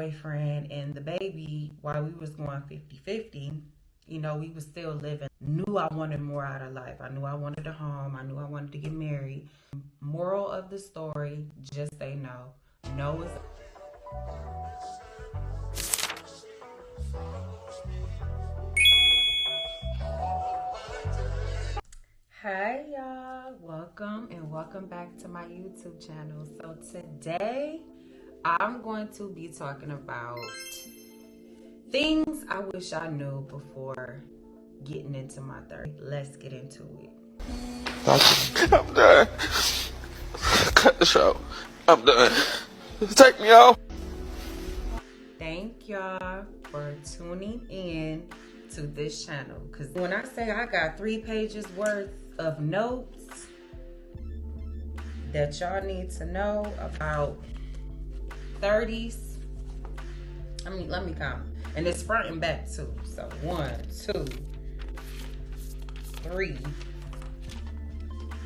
boyfriend and the baby, while we was going 50-50, you know, we was still living. Knew I wanted more out of life. I knew I wanted a home. I knew I wanted to get married. Moral of the story, just say no. No is... Hi y'all, welcome back to my YouTube channel. So today I'm going to be talking about things I wish I knew before getting into my 30s. Let's get into it. I'm done. Cut the show. I'm done. Take me off. Thank y'all for tuning in to this channel, because when I say I got 3 pages worth of notes that y'all need to know about 30s, I mean, let me count. And it's front and back too. So 1, 2, 3,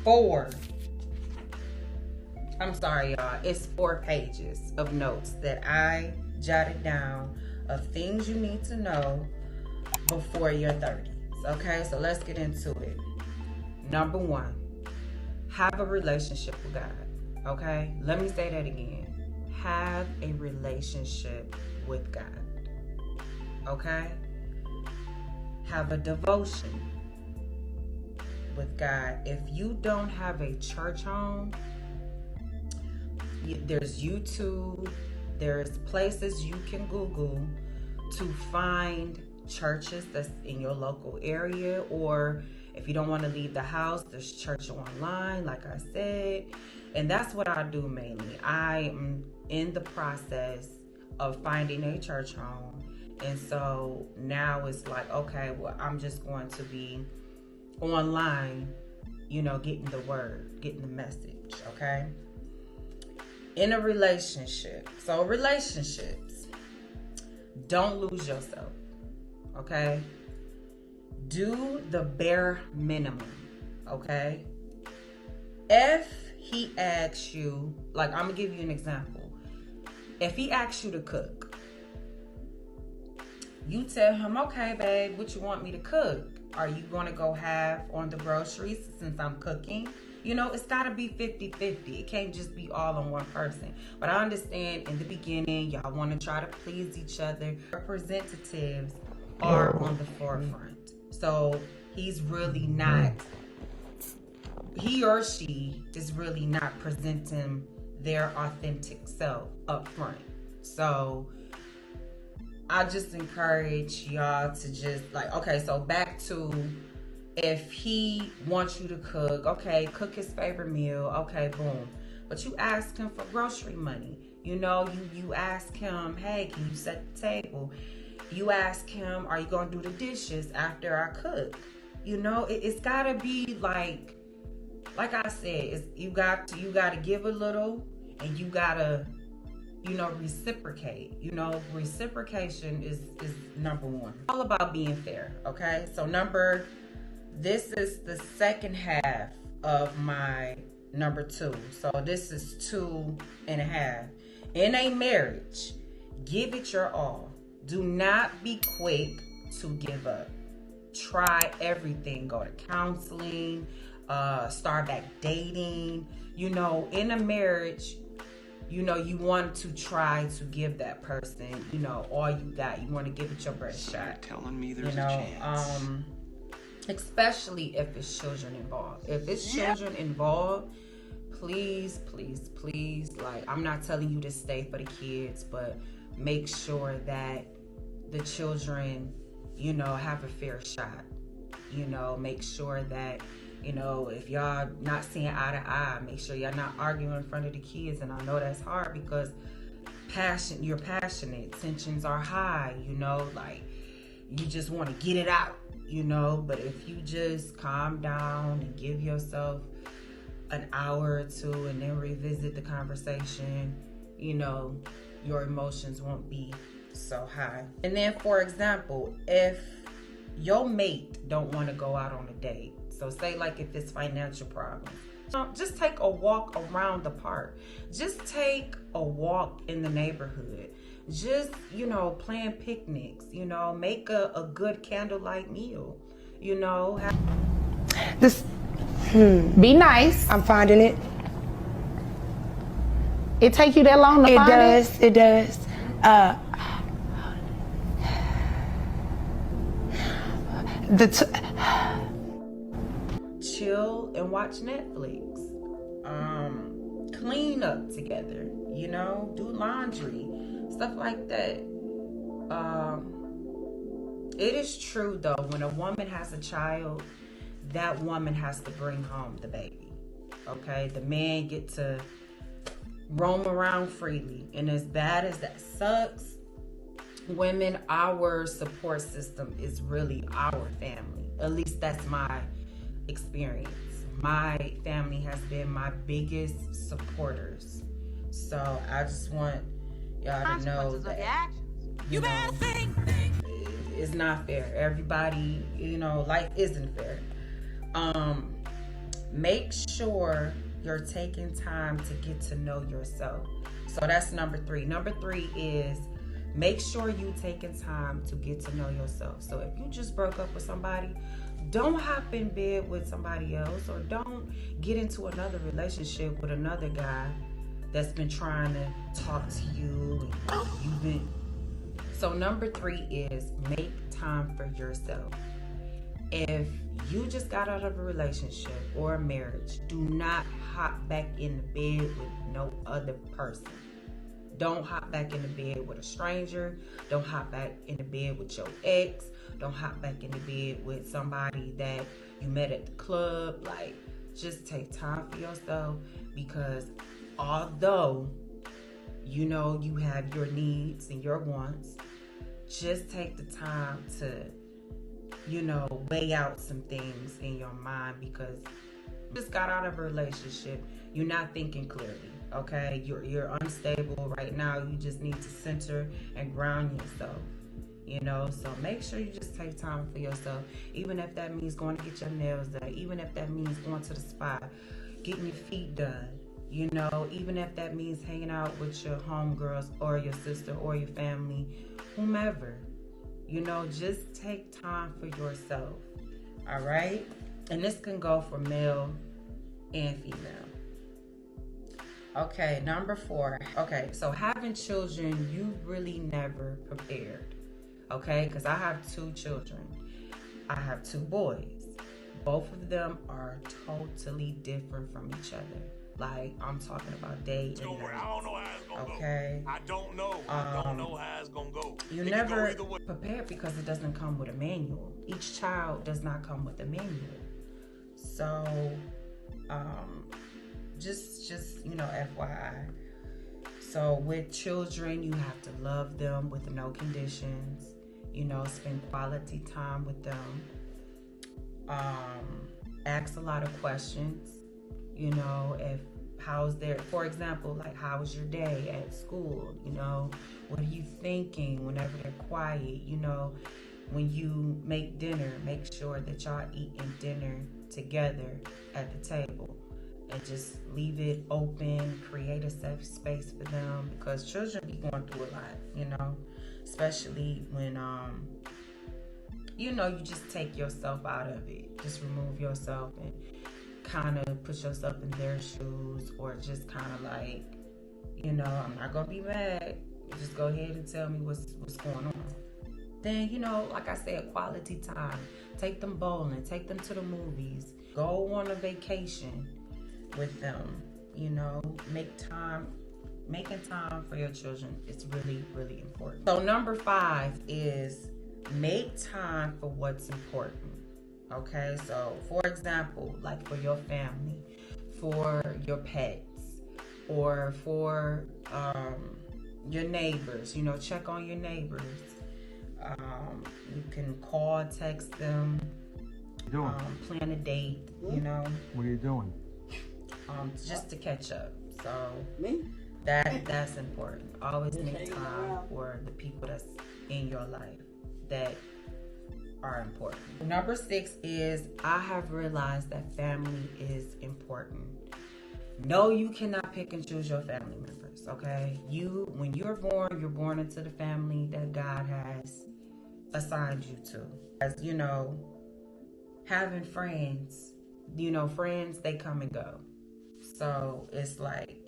4. I'm sorry, y'all. It's 4 pages of notes that I jotted down of things you need to know before your 30s. Okay, so let's get into it. Number 1, have a relationship with God. Okay, let me say that again. Have a relationship with God. Okay, have a devotion with God. If you don't have a church home, there's YouTube, there's places you can Google to find churches that's in your local area, or if you don't want to leave the house, there's church online, like I said. And that's what I do mainly. I am in the process of finding a church home. And so now it's like, okay, well, I'm just going to be online, you know, getting the word, getting the message, okay? In a relationship. So relationships, don't lose yourself, okay? Do the bare minimum, okay? If he asks you, like, I'm gonna give you an example. If he asks you to cook, you tell him, okay, babe, what you want me to cook? Are you gonna go half on the groceries since I'm cooking? You know, it's gotta be 50-50. It can't just be all on one person. But I understand in the beginning, y'all wanna try to please each other. Representatives are on the forefront. So he's really not, he or she is really not presenting their authentic self up front. So I just encourage y'all to just like, okay, so back to, if he wants you to cook, okay, cook his favorite meal, okay, boom. But you ask him for grocery money. You know, you ask him, hey, can you set the table? You ask him, are you gonna do the dishes after I cook? You know, it's gotta be like I said, you gotta give a little, and you gotta, you know, reciprocate. You know, reciprocation is number 1. All about being fair, okay? So this is the second half of my number 2. So this is 2.5. In a marriage, give it your all. Do not be quick to give up. Try everything. Go to counseling, start back dating. You know, in a marriage, you know, you want to try to give that person, you know, all you got. You want to give it your best shot. Telling me there's a chance. Especially if it's children involved. If it's children involved, please, please, please, like, I'm not telling you to stay for the kids, but make sure that the children, you know, have a fair shot. You know, make sure that, you know, if y'all not seeing eye to eye, make sure y'all not arguing in front of the kids. And I know that's hard because you're passionate, tensions are high, you know, like you just want to get it out, you know. But if you just calm down and give yourself an hour or 2 and then revisit the conversation, you know, your emotions won't be so high. And then, for example, if your mate don't want to go out on a date, so say like if it's financial problems, just take a walk around the park. Just take a walk in the neighborhood. just, plan picnics, make a good candlelight meal, Be nice. I'm finding it. It take you that long to find it? It does. Chill and watch Netflix. Clean up together, do laundry, stuff like that. It is true though, when a woman has a child, that woman has to bring home the baby. Okay, the man get to roam around freely, and as bad as that sucks, women, our support system is really our family. At least that's my experience. My family has been my biggest supporters. So I just want y'all to know that it's not fair. Everybody, life isn't fair. Make sure you're taking time to get to know yourself. So that's number 3. Number 3 is make sure you taking time to get to know yourself. So if you just broke up with somebody, don't hop in bed with somebody else, or don't get into another relationship with another guy that's been trying to talk to you and you've been. So number 3 is make time for yourself. If you just got out of a relationship or a marriage, do not hop back in the bed with no other person. Don't hop back in the bed with a stranger. Don't hop back in the bed with your ex. Don't hop back in the bed with somebody that you met at the club. Like, just take time for yourself, because although you have your needs and your wants, just take the time to weigh out some things in your mind, because you just got out of a relationship. You're not thinking clearly, okay? You're unstable right now. You just need to center and ground yourself, So make sure you just take time for yourself, even if that means going to get your nails done, even if that means going to the spa, getting your feet done, even if that means hanging out with your homegirls or your sister or your family, whomever. Just take time for yourself, all right? And this can go for male and female. Okay, number 4. Okay, so having children, you really never prepared, okay? Because I have 2 children. I have 2 boys. Both of them are totally different from each other. Like, I'm talking about day and night. I don't know how it's gonna okay? go. I don't know how it's gonna go. You never prepare, because it doesn't come with a manual. Each child does not come with a manual. So, just FYI. So with children, you have to love them with no conditions. Spend quality time with them. Ask a lot of questions. For example, like, how was your day at school? What are you thinking whenever they're quiet? When you make dinner, make sure that y'all eating dinner together at the table, and just leave it open, create a safe space for them, because children be going through a lot, especially when, you just take yourself out of it. Just remove yourself and kind of put yourself in their shoes, or just kind of like, I'm not gonna be mad. Just go ahead and tell me what's going on. Then, like I said, quality time. Take them bowling, take them to the movies, go on a vacation with them. Making time for your children is really, really important. So number 5 is make time for what's important. Okay, so for example, like for your family, for your pets, or for your neighbors, check on your neighbors. You can call, text them, plan a date, What are you doing? Just to catch up. So that's important. Always make time for the people that's in your life that are important. Number 6 is, I have realized that family is important. No, you cannot pick and choose your family members. okay? When you're born into the family that God has assigned you to. As you know, having friends, friends, they come and go. So it's like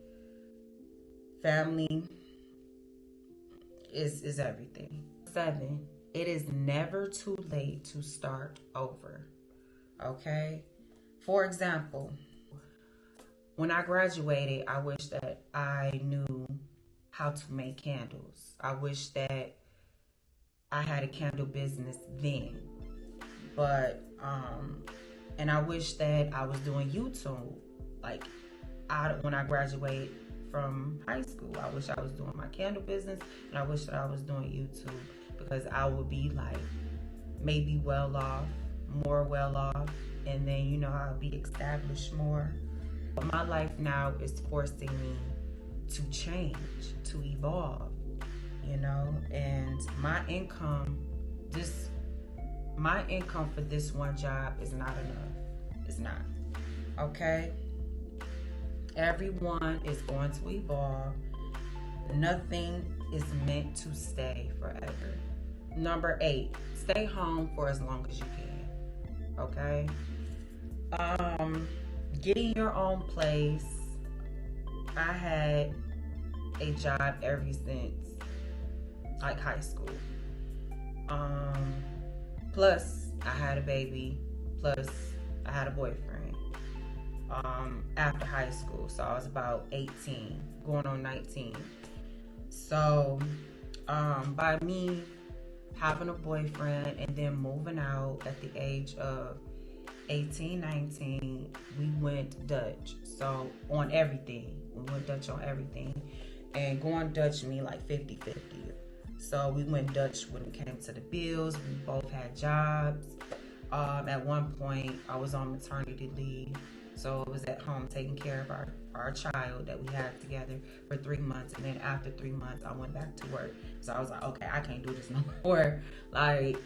family is everything. 7, it is never too late to start over, okay? For example, when I graduated, I wish that I knew how to make candles. I wish that I had a candle business then. But, and I wish that I was doing YouTube. Like, when I graduated from high school, I wish I was doing my candle business, and I wish that I was doing YouTube, because I would be like, maybe more well off, and then, I'll be established more. But my life now is forcing me to change, to evolve, and my income for this one job is not enough. It's not. Okay? Everyone is going to evolve. Nothing is meant to stay forever. Number 8, stay home for as long as you can. Okay? Getting your own place. I had a job ever since like high school. Plus I had a baby. Plus I had a boyfriend. After high school, so I was about 18, going on 19. So, by me having a boyfriend and then moving out at the age of 18, 19, we went Dutch. So on everything, we went Dutch on everything, and going Dutch mean like 50-50. So we went Dutch when it came to the bills. We both had jobs. At one point, I was on maternity leave. So I was at home taking care of our child that we had together for 3 months. And then after 3 months, I went back to work. So I was like, okay, I can't do this no more. Like,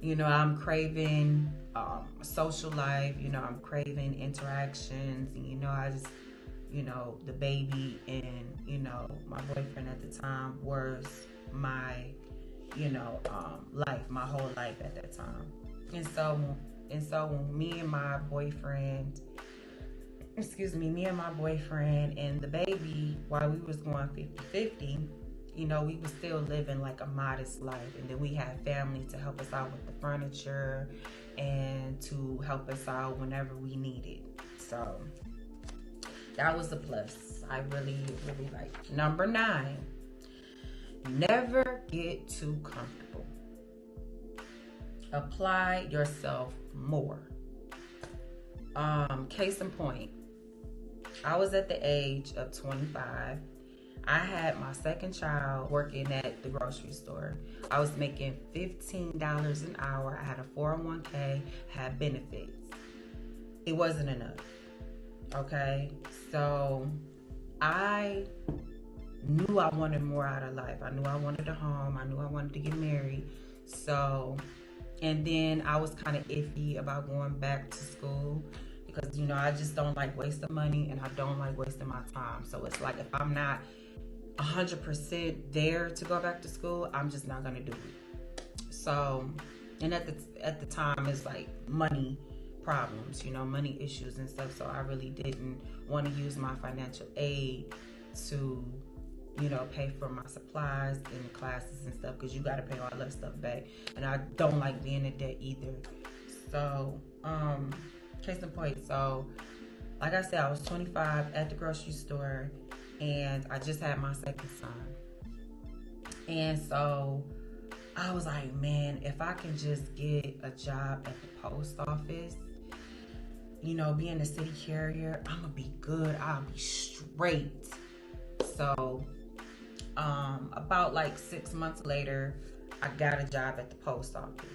I'm craving social life. I'm craving interactions. And, I just, the baby and, my boyfriend at the time was my, life, my whole life at that time. And so when me and my boyfriend and the baby, while we was going 50-50, we was still living like a modest life. And then we had family to help us out with the furniture and to help us out whenever we needed. So that was a plus. I really, really liked it. Number 9, never get too comfortable. Apply yourself more. Case in point, I was at the age of 25. I had my second child working at the grocery store. I was making $15 an hour. I had a 401k, had benefits. It wasn't enough. Okay? So I knew I wanted more out of life. I knew I wanted a home. I knew I wanted to get married. So, and then I was kind of iffy about going back to school, because, I just don't like wasting money, and I don't like wasting my time. So it's like, if I'm not 100% there to go back to school, I'm just not going to do it. So, and at the time, it's like money problems, money issues and stuff. So I really didn't want to use my financial aid to, pay for my supplies and classes and stuff, because you got to pay all that stuff back. And I don't like being in debt either. So, case in point, so like I said, I was 25 at the grocery store, and I just had my second son. And so I was like, man, if I can just get a job at the post office, being a city carrier, I'm gonna be good. I'll be straight. So about like 6 months later, I got a job at the post office.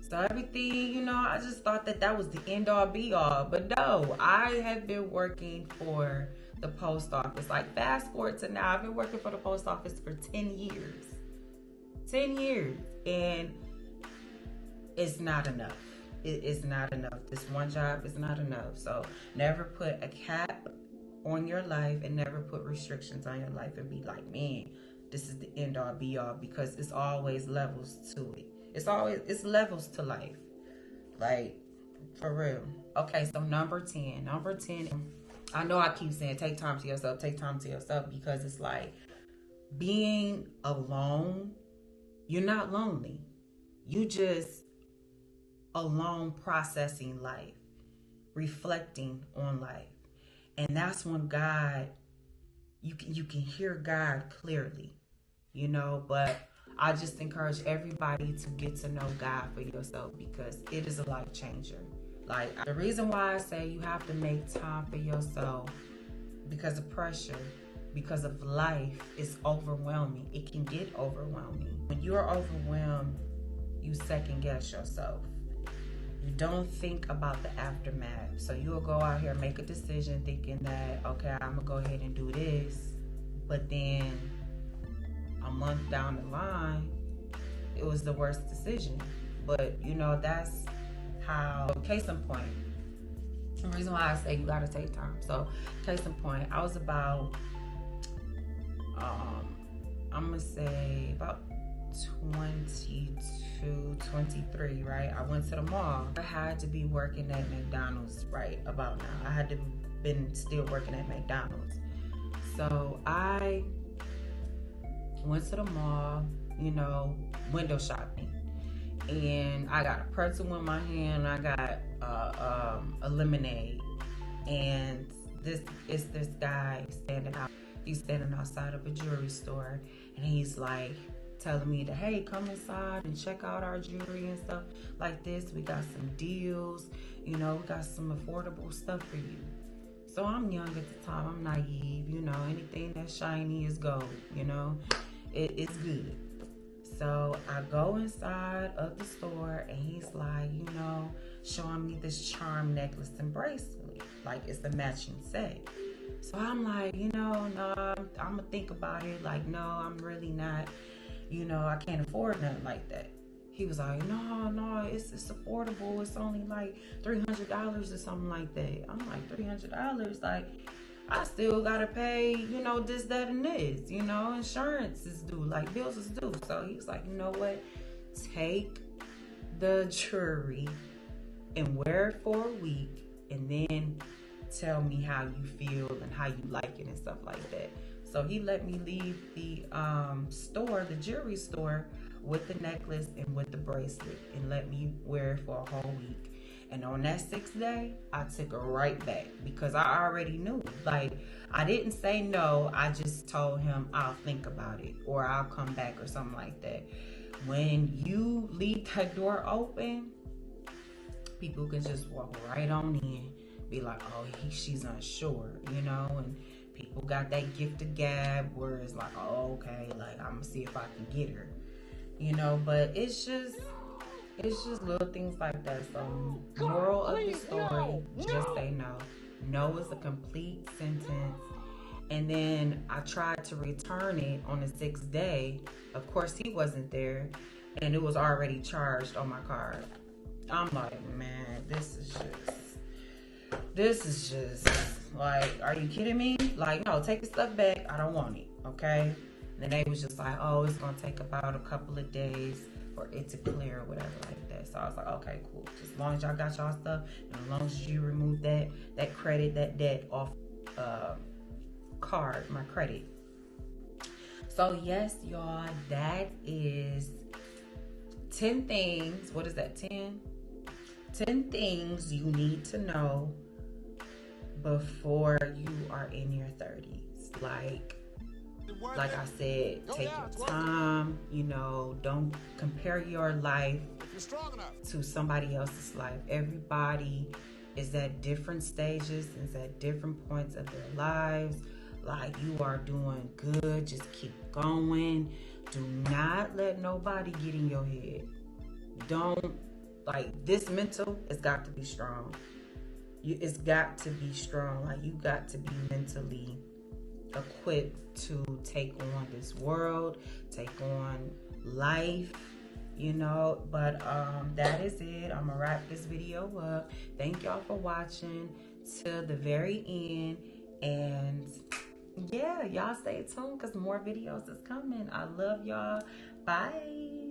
So everything, I just thought that was the end all be all. But no, I have been working for the post office. Like, fast forward to now, I've been working for the post office for 10 years. 10 years. And it's not enough. It is not enough. This one job is not enough. So never put a cap on your life and never put restrictions on your life and be like, man, this is the end all be all, because it's always levels to it. It's levels to life. Like, for real. Okay, so number 10. Number 10, I know I keep saying take time to yourself, because it's like being alone, you're not lonely. You just alone processing life, reflecting on life. And that's when God, you can hear God clearly, you know. But I just encourage everybody to get to know God for yourself, because it is a life changer. Like, the reason why I say you have to make time for yourself, because of pressure, because of life, is overwhelming. It can get overwhelming. When you're overwhelmed, you second guess yourself. You don't think about the aftermath. So you'll go out here, make a decision thinking that, okay, I'm gonna go ahead and do this. But then a month down the line, it was the worst decision. But you know, that's how, case in point, the reason why I say you gotta take time. So case in point, I was about, I'm gonna say about 22, 23, right? I went to the mall. I had to be working at McDonald's right about now. I had to been still working at McDonald's. So I went to the mall, you know, window shopping. And I got a pretzel in my hand. I got a lemonade. And this guy standing out. He's standing outside of a jewelry store. And he's like, telling me that, hey, come inside and check out our jewelry and stuff like this. We got some deals, you know, we got some affordable stuff for you. So I'm young at the time, I'm naive, you know, anything that's shiny is gold, you know, it's good. So I go inside of the store and he's like, you know, showing me this charm necklace and bracelet, like it's a matching set. So I'm like, you know, no, I'm gonna think about it. Like, no, I'm really not. You know, I can't afford nothing like that. He was like, no, it's affordable. It's only like $300 or something like that. I'm like, $300? Like, I still gotta pay, you know, this, that, and this. You know, insurance is due, like bills is due. So he was like, you know what? Take the jewelry and wear it for a week, and then tell me how you feel and how you like it and stuff like that. So he let me leave the store, the jewelry store, with the necklace and with the bracelet, and let me wear it for a whole week. And on that 6th day, I took it right back, because I already knew. Like, I didn't say no. I just told him I'll think about it, or I'll come back, or something like that. When you leave that door open, people can just walk right on in, be like, oh, she's unsure, you know, and people got that gift of gab where it's like, oh, okay, like, I'm gonna see if I can get her, you know. But it's just little things like that. So moral of the story, just say no. No is a complete sentence. And then I tried to return it on the 6th day. Of course, he wasn't there, and it was already charged on my card. I'm like, man, this is just like, are you kidding me? Like, no, take the stuff back. I don't want it, okay? And they was just like, oh, it's gonna take about a couple of days for it to clear or whatever like that. So I was like, okay, cool. Just as long as y'all got y'all stuff, and as long as you remove that credit, that debt off card, my credit. So yes, y'all, that is 10 things. What is that? 10 things you need to know before you are in your 30s. Like I said, take your time, you know, don't compare your life to somebody else's life. Everybody is at different stages, is at different points of their lives. Like, you are doing good, just keep going. Do not let nobody get in your head. Don't, like, this mental has got to be strong. It's got to be strong. Like, you got to be mentally equipped to take on this world, take on life, you know. But that is it. I'm gonna wrap this video up. Thank y'all for watching till the very end, And yeah, y'all stay tuned because more videos is coming. I love y'all. Bye.